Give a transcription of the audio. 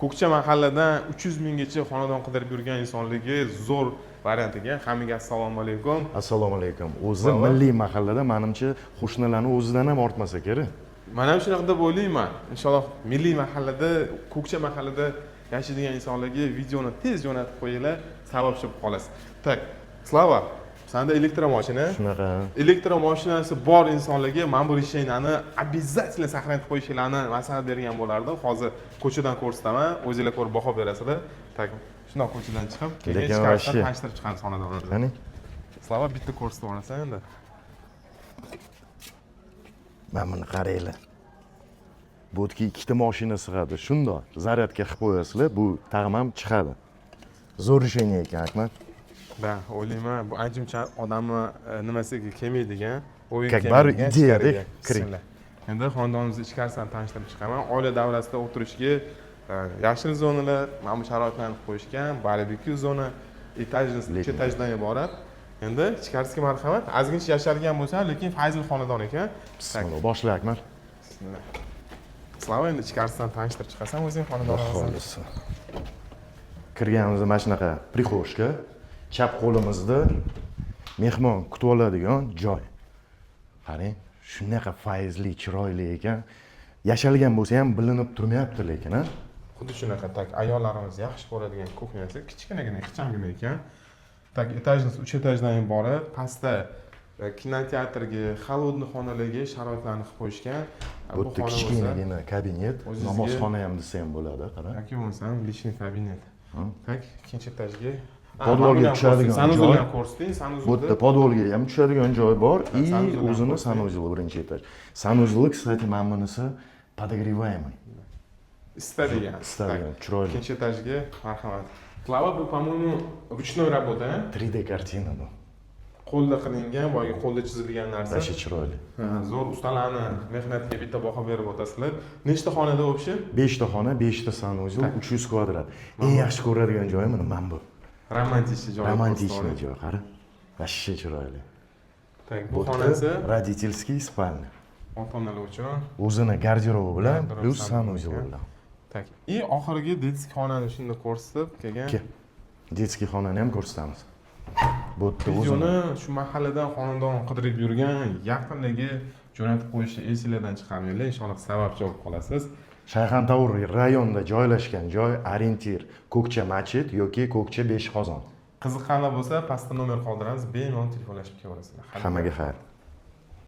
Ko'kcha mahalladan 300 minggacha xonadon qidirib yurgan insonlarga zo'r variantiga hammaga assalomu alaykum. Assalomu alaykum. O'zi milliy mahallada menimcha qo'shnilarni o'zidan ham ortmasa kerak. Men ham shunaqa deb o'ylayman. Inshaalloh milliy mahallada, Ko'kcha mahallada yashaydigan insonlarga videoni tez jo'natib qo'yinglar, sabab bo'lib qolasiz. Tak, Slava, senda elektromoshina. Shunaqa. Elektromashinasi bor insonlarga mana bu решениeni обязательно сохранить qo'yishlarini maslahat bergan bo'lardim. Hozir ko'chadan ko'rsataman, o'zingizlar ko'rib baho berasizlar. Tak, shundoq ko'chadan chiqib, keyin chiqarsa tanishtirib chiqamiz xonadonlarni. Qani? Slava bitta ko'rsatib olasan endi. Mana buni qaranglar. Bu yerga ikkita mashina sig'adi. Shundoq zaryadga qilib qo'yasizlar, bu tag'am chiqadi. Zo'r решение ekan, Akmat. Da, o'ylayman, bu ancha odamni nimasiga kelmaydigan, o'yinga Как бар ideyada kiring. Endi xonadonimizni ichkarisidan tanishtirib chiqaman. Oila davrasida o'tirishga yashil zonalar, mana bu sharoitlarni qo'yishgan, barbekyu zona, etajli, 2 etajdan iborat. Endi ichkarisiga marhamat. Ozgincha yashargan bo'lsa, lekin fayzli xonadon ekan. Bismillah, boshla Akmat. Bismillah. Slava, endi ichkarisidan tanishtirib chiqasan o'zing xonadonimizni. Kirganimizda mana shunaqa prixoshka, chap qo'limizda mehmon kutib oladigan joy. Qarang, shunaqa fayzli, chiroyli ekan. Yashalgan bo'lsa ham bilinib turmayapti lekin, ha? Xuddi shunaqa, tak, ayollarimiz yaxshi ko'radigan kuxnyasi kichkinagina, ixchamgina ekan. Tak, etajimiz 3 etajdan iborat. Pastda kinoteatrga, холодный xonalarga sharoitlarni qilib qo'yishgan. Bu yerda kichkinagina kabinet, namozxona ham desa ham bo'ladi, qarang. Yoki bo'lmasam, lishniy kabinet. Tak, ikkinchi etajga podvolga tushadigan joy. Bu yerda podvolga ham tushadigan joy bor. И o'zini санузел birinchi etaj. Санузел, кстати, mana bunisi подогреваемый. Istadigan, chiroyli. Ikkinchi etajga marhamat. Slava, bu, по-моему, ручной работа, 3D kartina bu. Qo'lda qilingan, boyagi qo'lda chizilgan narsa. Tasha chiroyli. Zo'r ustalarni mehnatiga bitta baho berib o'tasizlar. Nechta xonada o'pshi? 5 ta xona, 5 ta sanuzel, 300 kvadrat. Eng yaxshi ko'radigan joyi mana bu. Romantik joy. Romantik joy, qara. Vashshe chiroyli. Tak, bu xonasi родительский спальня. Ota-onalar uchun. O'zini garderobi bilan plus sanuzel bilan. Tak, и oxirgi детский xonani shunda ko'rsatib kelgan. Детский xonani ham ko'rsatamiz. Bu yerda videoni shu mahalladan xonadon qidirib yurgan yaqinlarga jo'natib qo'yishni esingizdan chiqarmanglar, inshaalloh sababchi bo'lib qolasiz. Shayxontohur rayonida joylashgan joy, orientir Ko'kcha masjid yoki Ko'kcha 5 qozon. Qiziqqanlar bo'lsa, pastda nomer qoldiramiz, bemalol telefonlashib kelaverasizlar. Hammaga xayr.